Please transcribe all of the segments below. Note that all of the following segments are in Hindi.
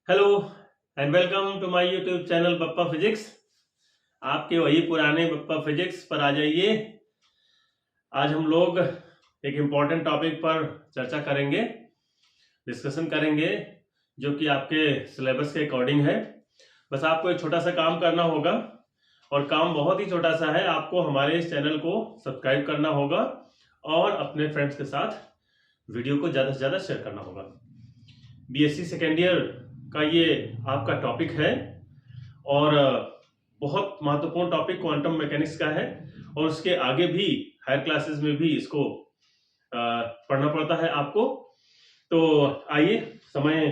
Hello and welcome to my YouTube channel Bappa physics. आपके वही पुराने बप्पा फिजिक्स पर आ जाइए। आज हम लोग एक इम्पॉर्टेंट टॉपिक पर चर्चा करेंगे, डिस्कशन करेंगे, जो कि आपके सिलेबस के अकॉर्डिंग है। बस आपको एक छोटा सा काम करना होगा और काम बहुत ही छोटा सा है। आपको हमारे इस चैनल को सब्सक्राइब करना होगा और अपने फ्रेंड्स के साथ वीडियो को ज़्यादा से ज़्यादा शेयर करना होगा। बीएससी सेकेंड ईयर का ये आपका टॉपिक है और बहुत महत्वपूर्ण टॉपिक क्वांटम मैकेनिक्स का है और उसके आगे भी हायर क्लासेस में भी इसको पढ़ना पड़ता है आपको। तो आइए, समय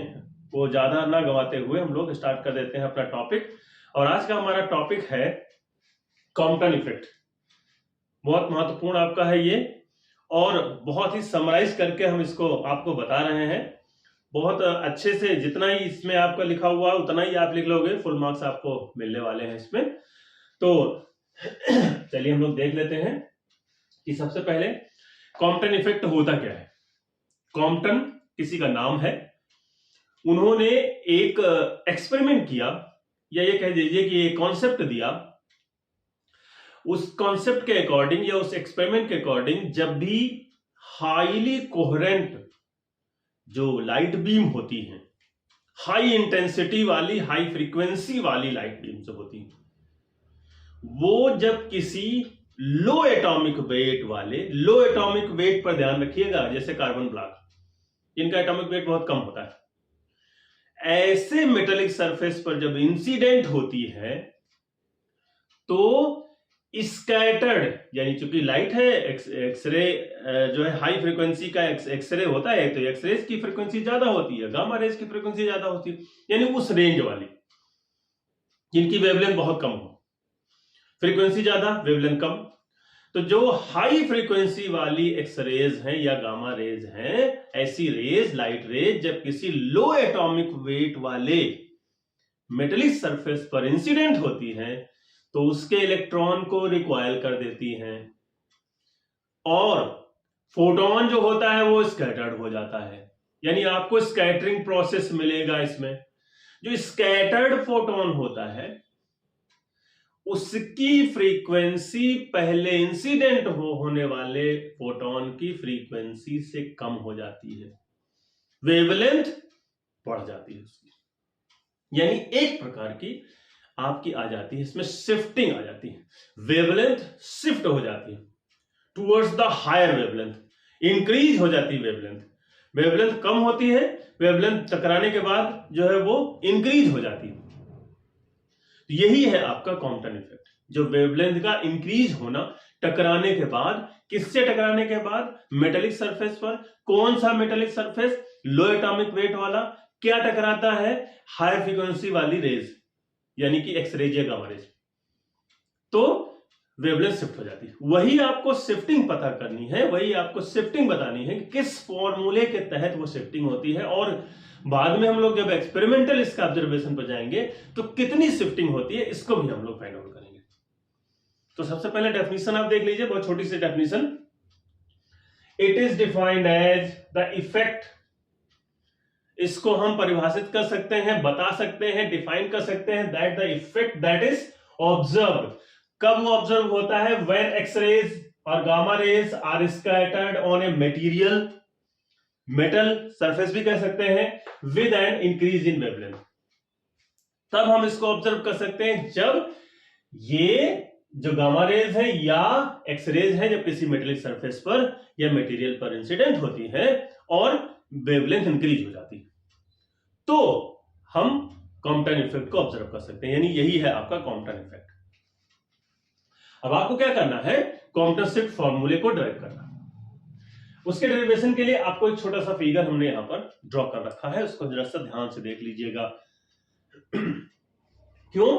को ज़्यादा ना गंवाते हुए हम लोग स्टार्ट कर देते हैं अपना टॉपिक। और आज का हमारा टॉपिक है कॉम्पटन इफेक्ट। बहुत महत्वपूर्ण आपका है ये और बहुत ही समराइज करके हम इसको आपको बता रहे हैं। बहुत अच्छे से, जितना ही इसमें आपका लिखा हुआ उतना ही आप लिख लोगे, फुल मार्क्स आपको मिलने वाले हैं इसमें। तो चलिए हम लोग देख लेते हैं कि सबसे पहले कॉम्पटन इफेक्ट होता क्या है। कॉम्पटन किसी का नाम है। उन्होंने एक एक्सपेरिमेंट किया, या ये कह दीजिए कि एक कॉन्सेप्ट दिया। उस कॉन्सेप्ट के अकॉर्डिंग या उस एक्सपेरिमेंट के अकॉर्डिंग जब भी हाईली कोहेरेंट जो लाइट बीम होती हैं, हाई इंटेंसिटी वाली, हाई फ्रीक्वेंसी वाली लाइट बीम जो होती है, वो जब किसी लो एटॉमिक वेट वाले, लो एटॉमिक वेट पर ध्यान रखिएगा, जैसे कार्बन ब्लॉक, इनका एटॉमिक वेट बहुत कम होता है, ऐसे मेटेलिक सरफेस पर जब इंसिडेंट होती है तो स्कैटर्ड, यानी चूंकि लाइट है, एक्सरे जो है हाई फ्रीक्वेंसी का एक्सरे होता है, तो एक्सरे की फ्रीक्वेंसी ज्यादा होती है, गामा रेज की फ्रीक्वेंसी ज्यादा होती है, यानी उस रेंज वाली जिनकी वेवलेंथ बहुत कम हो, फ्रीक्वेंसी ज्यादा वेवलेंथ कम। तो जो हाई फ्रीक्वेंसी वाली एक्सरेज हैं या गामा रेज हैं, ऐसी रेज, लाइट रेज जब किसी लो एटॉमिक वेट वाले मेटेलिक सरफेस पर इंसिडेंट होती हैं तो उसके इलेक्ट्रॉन को रिक्वाइल कर देती हैं और फोटोन जो होता है वो स्कैटर्ड हो जाता है। यानी आपको स्कैटरिंग प्रोसेस मिलेगा इसमें। जो स्कैटर्ड फोटोन होता है उसकी फ्रीक्वेंसी पहले इंसिडेंट होने वाले फोटोन की फ्रीक्वेंसी से कम हो जाती है, वेवलेंथ बढ़ जाती है उसकी। यानी एक प्रकार की आपकी आ जाती है, इसमें शिफ्टिंग आ जाती है, वेवलेंथ शिफ्ट हो जाती है towards the higher wavelength, increase हो जाती है वेवलेंथ। वेवलेंथ कम होती है, वेवलेंथ टकराने के बाद जो है वो इंक्रीज हो जाती है। तो यही है आपका कॉम्पटन इफेक्ट, जो वेवलेंथ का इंक्रीज होना टकराने के बाद। किससे टकराने के बाद? मेटेलिक सरफेस पर। कौन सा मेटेलिक सरफेस? लो एटॉमिक वेट वाला। क्या टकराता है? हायर फ्रीक्वेंसी वाली रेज, यानी कि एक्स रेज या गामा रेज। तो वेवलेंथ शिफ्ट हो जाती है। वही आपको शिफ्टिंग पता करनी है, वही आपको शिफ्टिंग बतानी है कि किस फॉर्मूले के तहत वो शिफ्टिंग होती है, और बाद में हम लोग जब एक्सपेरिमेंटल इसका ऑब्जर्वेशन पर जाएंगे तो कितनी शिफ्टिंग होती है, इसको भी हम लोग फाइंड आउट करेंगे। तो सबसे पहले डेफिनेशन आप देख लीजिए, बहुत छोटी सी definition. It is defined as the effect, इसको हम परिभाषित कर सकते हैं, बता सकते हैं, डिफाइन कर सकते हैं, that the effect that is observe. कब वो ऑब्जर्व होता है? व्हेन एक्स रेज और gamma rays are scattered on a material, metal surface भी कह सकते हैं, with an increase in wavelength. तब हम इसको ऑब्जर्व कर सकते हैं जब ये जो गामा रेज है या एक्स रेज है जब किसी मेटेलिक सरफेस पर या मटेरियल पर इंसिडेंट होती है और वेवलेंथ इंक्रीज हो जाती है, तो हम कॉम्पटन इफेक्ट को ऑब्जर्व कर सकते हैं। यानी यही है आपका कॉम्पटन इफेक्ट। अब आपको क्या करना है? कॉम्पटन शिफ्ट फॉर्मूले को डेराइव करना। उसके डेरिवेशन के लिए आपको एक छोटा सा फिगर हमने यहां पर ड्रॉ कर रखा है, उसको जरा सा ध्यान से देख लीजिएगा। क्यों?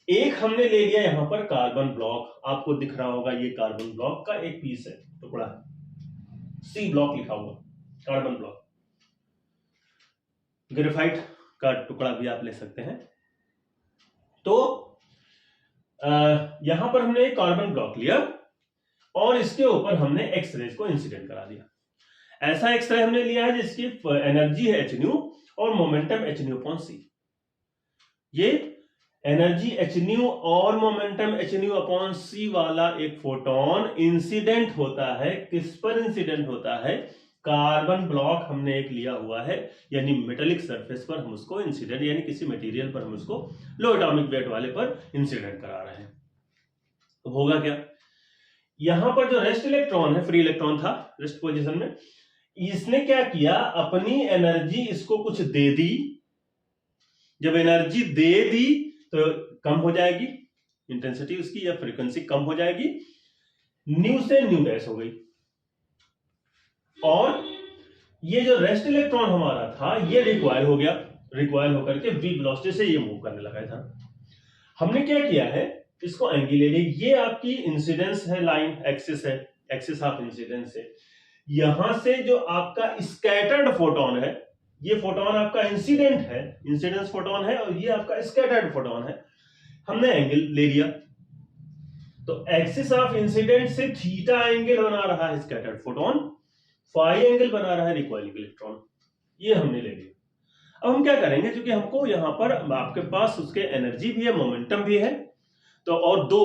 एक हमने ले लिया यहां पर कार्बन ब्लॉक, आपको दिख रहा होगा ये कार्बन ब्लॉक का एक पीस है, टुकड़ा है, सी ब्लॉक लिखा हुआ, कार्बन ब्लॉक। ग्रेफाइट का टुकड़ा भी आप ले सकते हैं। तो यहां पर हमने एक कार्बन ब्लॉक लिया और इसके ऊपर हमने एक्स रेज को इंसिडेंट करा दिया। ऐसा एक्सरे हमने लिया है जिसकी एनर्जी है h nu और मोमेंटम एच न्यू अपॉन सी। ये एनर्जी एच न्यू और मोमेंटम एच न्यू अपॉन सी वाला एक फोटोन इंसिडेंट होता है। किस पर इंसिडेंट होता है? कार्बन ब्लॉक हमने एक लिया हुआ है, यानी मेटेलिक सरफेस पर हम उसको इंसिडेंट, यानी किसी मटेरियल पर हम उसको लो एटॉमिक वेट वाले पर इंसिडेंट करा रहे हैं। तो होगा क्या? यहां पर जो रेस्ट इलेक्ट्रॉन है, फ्री इलेक्ट्रॉन था रेस्ट पोजीशन में, इसने क्या किया, अपनी एनर्जी इसको कुछ दे दी। जब एनर्जी दे दी तो कम हो जाएगी इंटेंसिटी उसकी, या फ्रीक्वेंसी कम हो जाएगी, न्यू से न्यू डैश हो गई। और ये जो रेस्ट इलेक्ट्रॉन हमारा था ये रिक्वायल हो गया, रिक्वायल होकर के वी वेलोसिटी से ये मूव करने लगा था। हमने क्या किया है, इसको एंगल ले लिया। ये आपकी इंसिडेंस है, लाइन एक्सिस है, एक्सिस ऑफ इंसिडेंस है। यहां से जो आपका स्कैटर्ड फोटोन है, ये फोटोन आपका इंसिडेंट है, इंसिडेंस फोटोन है, और ये आपका स्कैटर्ड फोटोन है। हमने एंगल ले लिया, तो एक्सिस ऑफ इंसिडेंट से थीटा एंगल बना रहा है स्कैटर्ड फोटोन, फाई एंगल बना रहा है रिकॉइलिंग इलेक्ट्रॉन। ये हमने ले लिया। अब हम क्या करेंगे, क्योंकि हमको यहां पर आपके पास उसके एनर्जी भी है, मोमेंटम भी है, तो और दो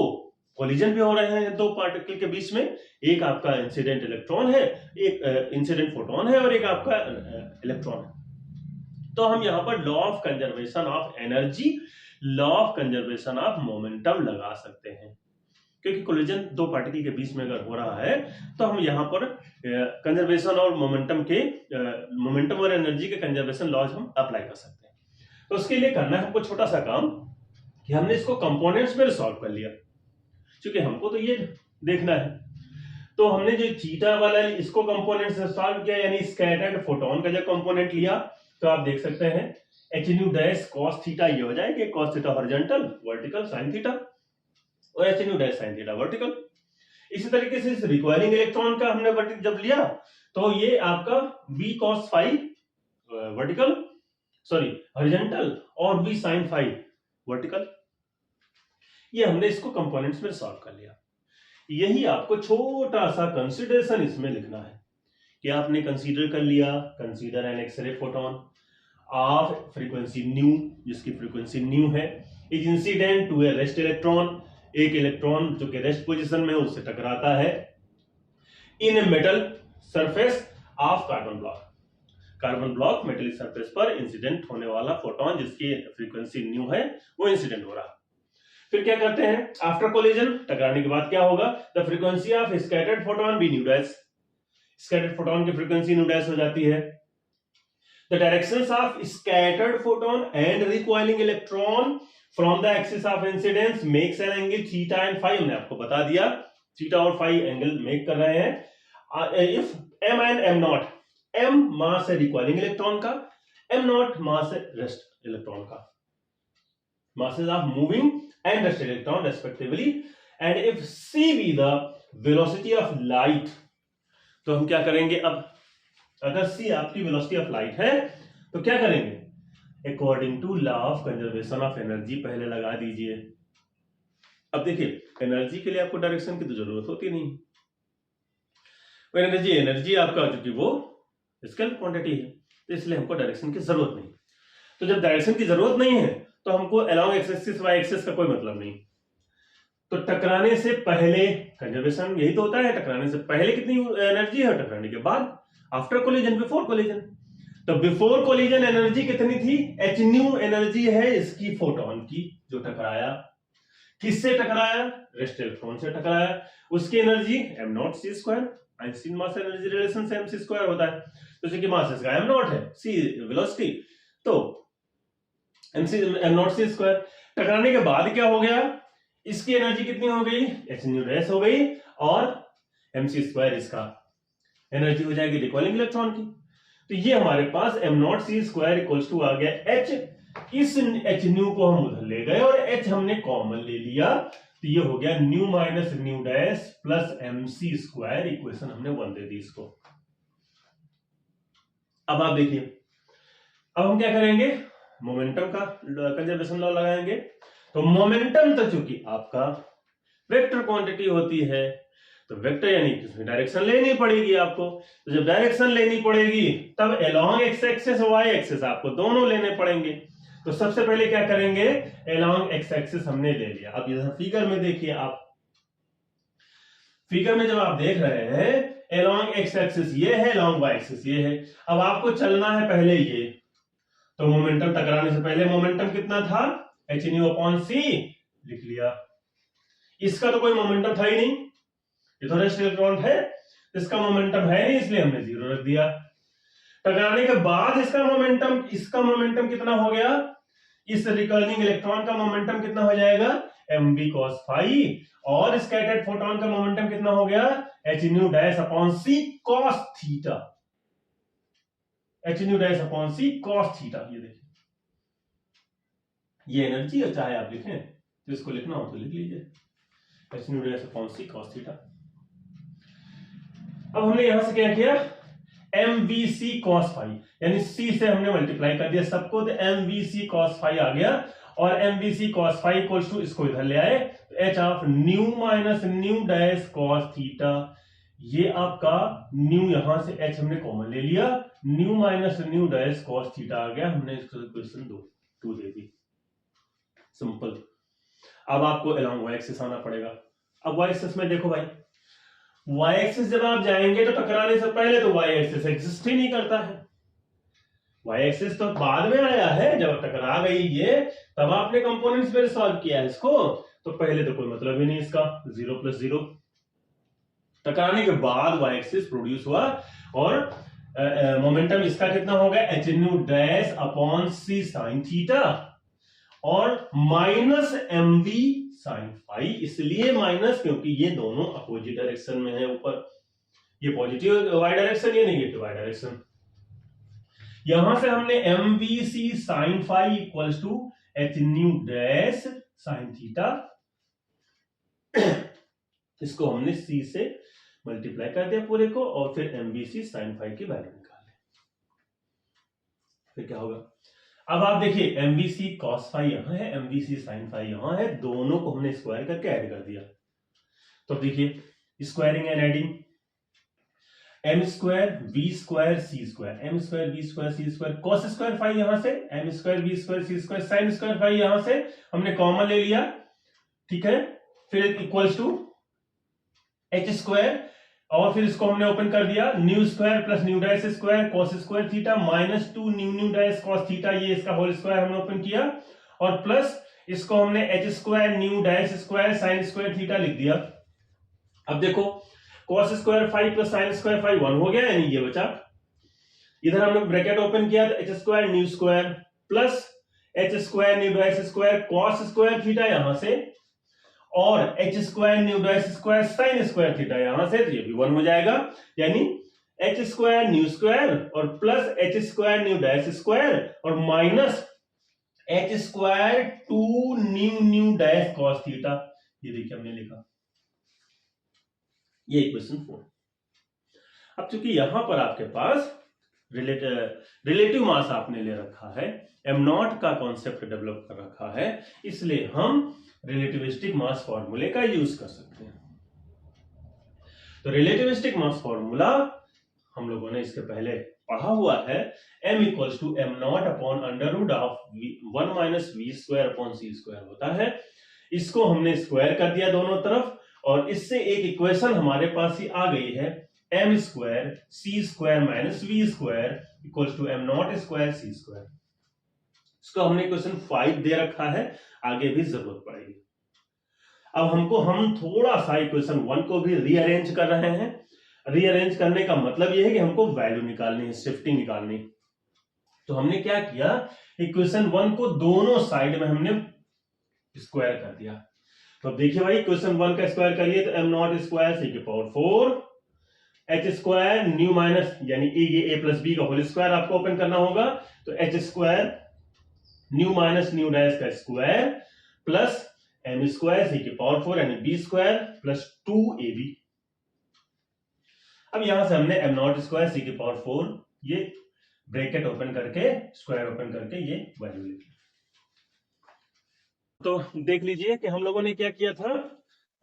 कोलिजन भी हो रहे हैं दो पार्टिकल के बीच में, एक आपका इंसिडेंट इलेक्ट्रॉन है, एक इंसिडेंट फोटोन है, और एक आपका इलेक्ट्रॉन है। तो हम यहां पर law of conservation of energy, law of conservation of momentum लगा सकते हैं, क्योंकि कोलिजन दो पार्टिकल के बीच में अगर हो रहा है तो हम यहां पर कंजर्वेशन और मोमेंटम के मोमेंटम और एनर्जी के कंजर्वेशन लॉज हम अप्लाई कर सकते हैं। तो उसके लिए करना है हमको छोटा सा काम कि हमने इसको कंपोनेंट्स में सॉल्व कर लिया, क्योंकि हमको तो ये देखना है। तो हमने जो थीटा वाला इसको कंपोनेंट से सॉल्व किया, यानी स्कैटर्ड फोटोन का जो कंपोनेंट लिया, तो आप देख सकते हैं h nu dash cos theta ये हो जाएगा, cos theta horizontal, vertical sine theta, और h nu dash sine theta vertical. इसी तरीके से इस रिक्वायरिंग इलेक्ट्रॉन का हमने वर्टिकल जब लिया तो ये आपका v cos phi vertical, sorry horizontal, और v sin फाई वर्टिकल। ये हमने इसको कंपोनेंट्स में सॉल्व कर लिया। यही आपको छोटा सा कंसीडरेशन इसमें लिखना है कि आपने कंसीडर कर लिया, consider an x-ray photon of frequency nu, जिसकी फ्रीक्वेंसी न्यू है, is incident to a rest electron, एक इलेक्ट्रॉन जो कि रेस्ट पोजीशन में उससे टकराता है, in a metal surface of carbon block, carbon block metallic surface पर इंसिडेंट होने वाला फोटोन जिसकी फ्रीक्वेंसी न्यू है वो इंसिडेंट हो रहा। फिर क्या करते हैं, आफ्टर कोलिजन, टकराने के बाद क्या होगा, the frequency of scattered photon be nu dash, scattered photon की फ्रीक्वेंसी न्यू डैश हो जाती है। The directions of scattered photon and recoiling electron from the axis of incidence makes an angle theta and phi, हमने आपको बता दिया थीटा और फाई एंगल मेक कर रहे हैं। If m and m not, m मास है रिकॉइलिंग इलेक्ट्रॉन का, m नॉट मास है रेस्ट इलेक्ट्रॉन का, masses of moving and rest electron respectively, and if c be the velocity of light, तो हम क्या करेंगे, अब अगर c आपकी वेलोसिटी ऑफ लाइट है तो क्या करेंगे, according to law of conservation of energy पहले लगा दीजिए। अब देखिए एनर्जी के लिए आपको डायरेक्शन की तो जरूरत होती नहीं, एनर्जी आपका चूंकि वो स्केलर क्वांटिटी है तो इसलिए हमको डायरेक्शन की जरूरत नहीं। तो जब डायरेक्शन की जरूरत नहीं है तो हमको along X axis Y axis का कोई मतलब नहीं। तो टकराने से पहले कंजर्वेशन यही तो होता है, टकराने से पहले कितनी एनर्जी है, टकराने के बाद, आफ्टर कोलिजन, बिफोर कोलिजन। तो बिफोर कोलिजन एनर्जी कितनी थी, एच न्यू एनर्जी है इसकी फोटोन की, जो टकराया, किससे टकराया, रेस्ट इलेक्ट्रॉन से टकराया, उसकी एनर्जी एम नॉट सी square, Einstein mass energy relation से एमसी स्क्वायर होता है, तो इसकी मास इसका एम नॉट है, सी वेलोसिटी, तो एम नॉट सी स्क्वायर। टकराने के बाद क्या हो गया, इसकी एनर्जी कितनी हो गई, एच न्यू डैश हो गई, और एमसी स्क्वायर इसका एनर्जी हो जाएगी रिकॉइलिंग इलेक्ट्रॉन की। तो ये हमारे पास m naught C square equals to आ गया एच, इस एच न्यू को हम उधर ले गए और एच हमने कॉमन ले लिया, तो ये हो गया new minus nu dash plus MC square, equation हमने 1 दे दी इसको। अब आप देखिए, अब हम क्या करेंगे, मोमेंटम का कंजर्वेशन लॉ लगाएंगे। तो मोमेंटम तो चूंकि आपका वेक्टर क्वांटिटी होती है, तो वेक्टर यानी कि डायरेक्शन लेनी पड़ेगी आपको। तो जब डायरेक्शन लेनी पड़ेगी तब अलोंग एक्स एक्सिस और वाई एक्सिस आपको दोनों लेने पड़ेंगे। तो सबसे पहले क्या करेंगे, अलोंग एक्स एक्सिस हमने ले लिया। अब इधर फिगर में देखिए, आप फिगर में जब आप देख रहे हैं अलोंग एक्स एक्सिस ये है, अलोंग वाई एक्सिस ये है। अब आपको चलना है पहले ये, तो मोमेंटम टकराने से पहले मोमेंटम कितना था, एच न्यू अपॉन सी लिख लिया। इसका तो कोई मोमेंटम था ही नहीं, ये तो रेस्ट इलेक्ट्रॉन है, इसका मोमेंटम है नहीं, इसलिए हमने 0 रख दिया। टकराने के बाद इसका मोमेंटम कितना हो गया, इस रिकर्निंग इलेक्ट्रॉन का मोमेंटम कितना हो जाएगा, mv cos फाई, और स्कैटर्ड फोटोन का मोमेंटम कितना हो गया, h new dash upon c cos theta, h new dash upon c cos theta. ये देखिए ये एनर्जी है, चाहे आप लिखें तो इसको लिखना हो तो लिख लीजिए, h new dash upon c cos theta. अब हमने यहां से क्या किया, MVC cos फाई, यानी C से हमने मल्टीप्लाई कर दिया सबको, तो MVC cos फाई आ गया, और MVC cos phi equals to, इसको इधर ले आए, तो H of nu minus nu dash cos theta, ये आपका न्यू, यहां से H हमने कॉमन ले लिया, nu minus nu dash cos theta आ गया, हमने इसको इक्वेशन 2 दे दी, सिंपल। अब आपको अलोंग वाई एक्सिस आना पड़ेगा। अब वाई एक्सिस में देखो भाई, वाई एक्सिस जब आप जाएंगे तो टकराने से पहले तो वाई एक्सिस एग्जिस्ट ही नहीं करता है, वाई एक्सिस तो बाद में आया है, जब टकरा गई ये तब आपने कंपोनेंट्स पे सॉल्व किया है इसको, तो पहले तो कोई मतलब ही नहीं इसका, 0 + 0। टकराने के बाद वाई एक्सिस प्रोड्यूस हुआ, और मोमेंटम इसका कितना हो गया, H nu dash upon C sine theta, और माइनस mv साइन फाई, इसलिए माइनस क्योंकि ये दोनों अपोजिट डायरेक्शन में है, ऊपर ये पॉजिटिव वाई डायरेक्शन, ये नेगेटिव वाई डायरेक्शन। यहां से हमने mvc sine phi equals to H nu dash sine theta, इसको हमने c से मल्टीप्लाई कर दिया पूरे को, और फिर mvc साइन फाई की वैल्यू निकाल ली। फिर क्या होगा, अब आप देखिए MVC cos फाई यहां है, MVC sin फाई यहां है, दोनों को हमने स्क्वायर करके ऐड कर दिया। तो देखिए squaring and adding, m square v square c square, m square v square c square, cos square phi यहां से, m square v square c square, sin square phi यहां से हमने कॉमन ले लिया, ठीक है। फिर इक्वल्स टू h स्क्वायर, और फिर इसको हमने ओपन कर दिया, new square plus new dash square cos square theta minus 2 nu dash cos theta, ये इसका होल स्क्वायर हमने ओपन किया, और प्लस इसको हमने h square nu dash square sin square theta लिख दिया। अब देखो cos square phi plus sin square phi 1 हो गया, यानी ये बचा। इधर हमने ब्रैकेट ओपन किया, तो h square nu square plus h square nu dash square cos square theta यहां से, और h square nu dash square sine square theta यहां से, तो ये भी 1 हो जाएगा, यानी h स्क्वायर न्यू स्क्वायर और plus h square nu dash square और minus h square 2 nu dash cos theta, ये देखिए हमने लिखा, ये इक्वेशन 4। अब चूंकि यहां पर आपके पास रिलेटिव मास आपने ले रखा है, m नॉट का कॉन्सेप्ट डेवलप कर रखा है, इसलिए हम रिलेटिविस्टिक मास फॉर्मूले का यूज कर सकते हैं। तो रिलेटिविस्टिक मास फॉर्मूला हम लोगों ने इसके पहले पढ़ा हुआ है, m equals to m naught upon under root of 1 minus v square upon c square होता है। इसको हमने स्क्वायर कर दिया दोनों तरफ, और इससे एक इक्वेशन हमारे पास ही आ गई है, m square c square minus v square equals to m naught square c square. इसको हमने क्वेश्चन 5 दे रखा है, आगे भी जरूरत पड़ेगी। अब हम थोड़ा सा इक्वेशन 1 को भी रीअरेंज कर रहे हैं। रीअरेंज करने का मतलब यह है कि हमको वैल्यू निकालनी है, शिफ्टिंग निकालनी। तो हमने क्या किया, इक्वेशन 1 को दोनों साइड में हमने स्क्वायर कर दिया। तो अब देखिए भाई, इक्वेशन 1 का स्क्वायर करिए तो m नॉट स्क्वायर c की power 4, h square nu minus यानी ये a प्लस b का होल स्क्वायर आपको ओपन करना होगा, तो h square nu minus nu dash का square plus m square c की पावर 4 यानी b स्क्वायर प्लस 2ab। अब यहां से हमने m नॉट स्क्वायर c की पावर 4 ये ब्रैकेट ओपन करके स्क्वायर ओपन करके ये वैल्यू लिखी। तो देख लीजिए कि हम लोगों ने क्या किया था,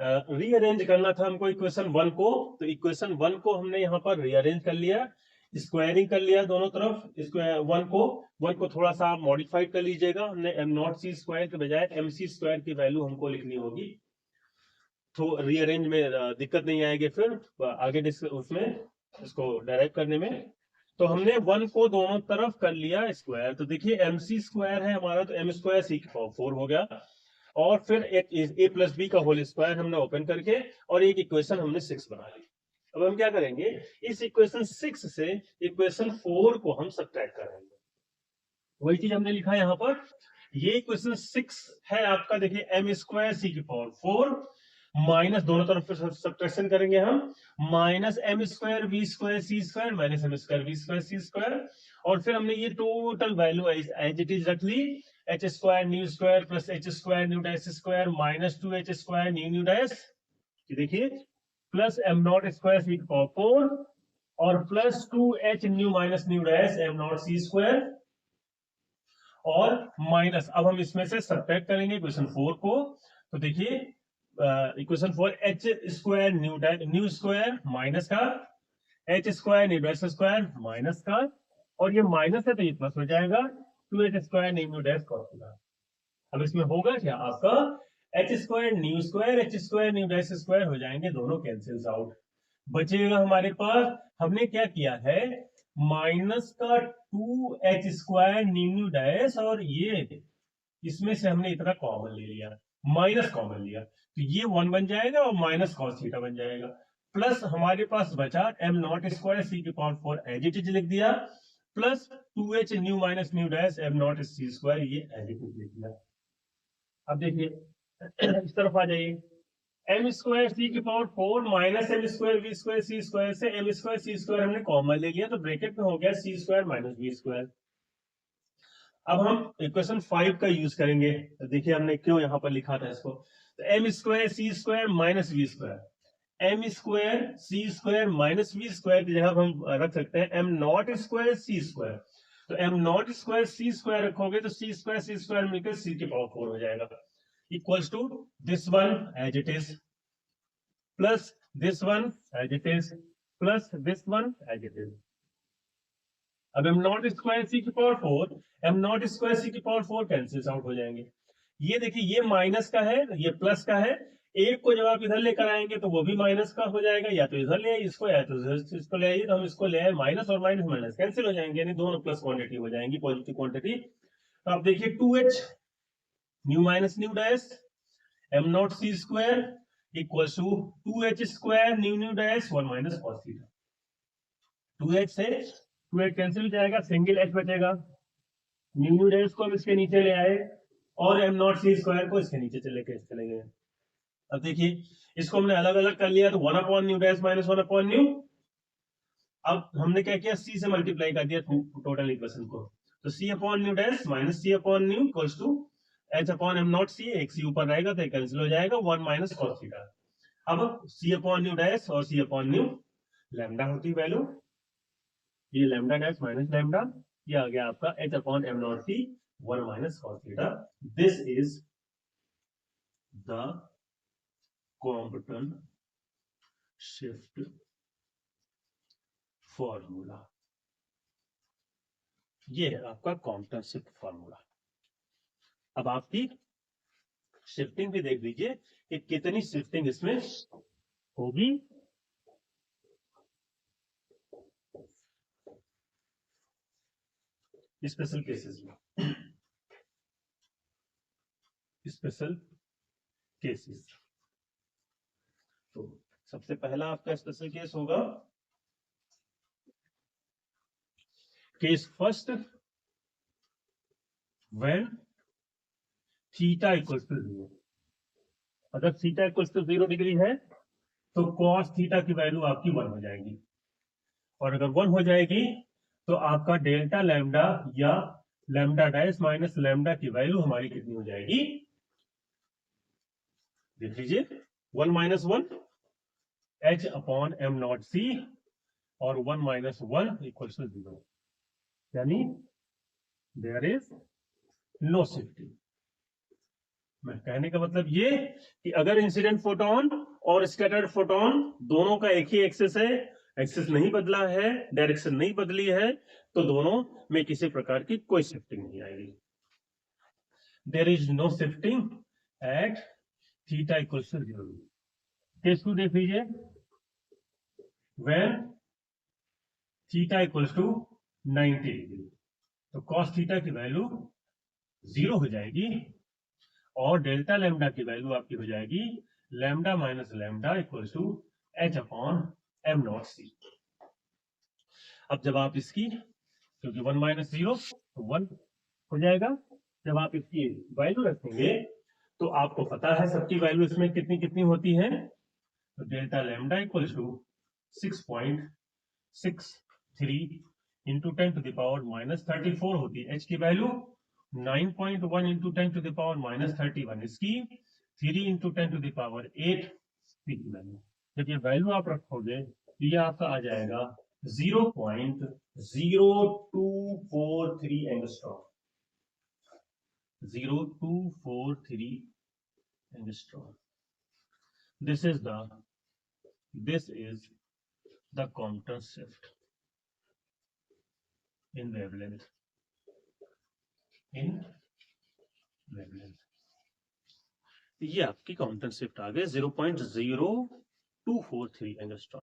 रीअरेंज करना था हमको इक्वेशन 1 को, तो इक्वेशन 1 को हमने यहाँ पर रीअरेंज कर लिया, स्क्वायरिंग कर लिया दोनों तरफ। स्क्वायर 1 को थोड़ा सा मॉडिफाइड कर लीजिएगा, हमने एम नॉट सी स्क्वायर के बजाय एम सी स्क्वायर की वैल्यू हमको लिखनी होगी, तो रीअरेंज में दिक्कत नहीं आएगी फिर आगे उसमें इसको डायरेक्ट करने में। तो हमने 1 को दोनों तरफ कर लिया स्क्वायर, तो देखिए एम सी स्क्वायर है हमारा, तो एम स्क्वायर सी की पावर 4 हो गया, और फिर ए प्लस बी का होल स्क्वायर हमने ओपन करके और एक इक्वेशन हमने 6 बना ली। अब हम क्या करेंगे, इस इक्वेशन 6 से इक्वेशन 4 को हम सब्ट्रैक्ट करेंगे, वही चीज हमने लिखा है यहाँ पर। ये इक्वेशन 6 है आपका, देखिए एम स्क्वायर सी की पावर 4 माइनस, दोनों तरफ सब्ट्रैक्शन करेंगे हम, minus M square we square C square minus M square we square C square, और फिर हमने ये total value as it is रख ली, h square nu square plus h square nu dash square minus 2 h square nu nu dash, देखिए प्लस एम नॉट स्क्वायर सी की पावर 4 और plus 2 H nu minus nu dash M naught सी स्क्वायर, और माइनस, अब हम इसमें से सब्ट्रैक्ट करेंगे इक्वेशन 4 को, तो देखिए equation 4 h square nu square minus का h square nu dash square minus का, और ये माइनस है तो ये प्लस हो जाएगा 2 h square nu dash cos theta. अब इसमें होगा क्या आपका H square nu dash square हो जाएंगे, दोनों कैंसिल्स आउट, बचेगा हमारे पास, हमने क्या किया है माइनस का 2 एच स्क्वायर न्यू डैश, और ये इसमें से हमने इतना कॉमन ले लिया, माइनस कॉमन लिया, तो ये 1 बन जाएगा और माइनस कॉस थीटा बन जाएगा, प्लस हमारे पास बचा एम नॉट स्क्वायर सी की पावर 4 एज इट इज लिख दिया, plus 2 H nu minus nu dash M naught सी स्क्वायर, ये एज इट इज लिख दिया। अब देखिए इस तरफ आ जाइए, एम स्क्वायर सी की power 4 minus M square we square C square से एम स्क्वायर सी स्क्वायर हमने कॉमन ले लिया, तो ब्रैकेट में हो गया C square minus we square. अब हम इक्वेशन 5 का यूज करेंगे, तो देखिए हमने क्यों यहां पर लिखा था इसको, तो m square C square minus we square, m square C square minus we square की जगह हम रख सकते हैं एम नॉट स्क्वायर सी स्क्वायर, तो एम नॉट स्क्वायर सी स्क्वायर रखोगे तो सी स्क्वायर मिलकर सी की पावर 4 हो जाएगा, equals to this one as it is plus this one as it is plus this one as it is. अब एम नॉट स्क्वायर सी की पावर 4 एम नॉट स्क्वायर सी की पावर 4 कैंसिल आउट हो जाएंगे, ये देखिए ये माइनस का है ये प्लस का है, एक को जब आप इधर लेकर आएंगे तो वो भी माइनस का हो जाएगा, या तो इधर ले आइए इसको या तो इसको ले आइए, तो हम इसको ले आए माइनस और माइनस माइनस कैंसिल हो जाएंगे, यानी दोनों प्लस क्वांटिटी हो जाएंगी, पॉजिटिव क्वांटिटी। तो आप देखिए 2h nu minus nu dash M naught C square equal to 2h square nu nu dash 1 minus cos theta, 2h से 2h कैंसिल हो जाएगा, सिंगल h बचेगा, न्यू न्यू डैश को हम इसके नीचे ले आए और एम नॉट सी स्क्वायर को इसके नीचे चले गए। अब देखिए इसको हमने अलग अलग कर लिया, तो 1 upon nu dash minus 1 upon new, अब हमने क्या किया सी से मल्टीप्लाई कर दिया टोटल इक्वेशन को, तो C upon nu dash minus C upon nu equals to H upon M naught C, एक सी ऊपर रहेगा तो कैंसिल हो जाएगा 1 माइनस कॉस थीटा। अब सी अपॉन न्यू डैश और सी अपॉन न्यू लैम्डा होती वैल्यू, ये लैम्डा डैश माइनस लैम्डा, ये आ गया आपका H upon M naught C 1 minus cos theta. This is the Compton shift formula, ये है आपका कॉम्पटन शिफ्ट फॉर्मूला। अब आपकी शिफ्टिंग भी देख लीजिए कि कितनी शिफ्टिंग इसमें होगी, स्पेशल केसेस में, स्पेशल केसेस। तो सबसे पहला आपका स्पेशल केस होगा case first, when theta equals to 0, अगर थीटा इक्वल्स टू 0 डिग्री है तो कॉस थीटा की वैल्यू आपकी 1 हो जाएगी, और अगर 1 हो जाएगी तो आपका डेल्टा लैम्डा या लैम्डा डैश माइनस लैम्डा की वैल्यू हमारी कितनी हो जाएगी, देख लीजिए 1 माइनस 1 h upon M naught c और 1 माइनस 1 इक्वल्स टू 0, यानी देयर इज नो शिफ्टिंग, मैं कहने का मतलब ये कि अगर इंसिडेंट फोटोन और स्कैटर्ड फोटोन दोनों का एक ही एक्सिस है, एक्सिस नहीं बदला है, डायरेक्शन नहीं बदली है, तो दोनों में किसी प्रकार की कोई शिफ्टिंग नहीं आएगी. There is no shifting at theta equals to 0. Case 2 देख लीजिए. When theta equals to 90 degree, तो कॉस थीटा की वैल्यू 0 हो जाएगी और डेल्टा लैम्डा की वैल्यू आपकी हो जाएगी lambda minus lambda equals to H upon M naught c. अब जब आप इसकी, क्योंकि 1 माइनस 0 तो 1 हो जाएगा, जब आप इसकी वैल्यू रखेंगे तो आपको पता है सबकी वैल्यू इसमें कितनी कितनी होती है. तो delta lambda equals to 6.63 into 10 to the power minus 34 होती है. एच की value 9.1 into 10 to the power minus 31, इसकी 3 इंटू 10 टू द पावर 8 की वैल्यू. जब ये वैल्यू आप रखोगे तो ये आपका आ जाएगा 0.0243 angstrom. 0243 angstrom. This is the Compton shift in wavelength. ये आपकी Compton shift आ गए 0.0243 एंगस्ट्रॉम.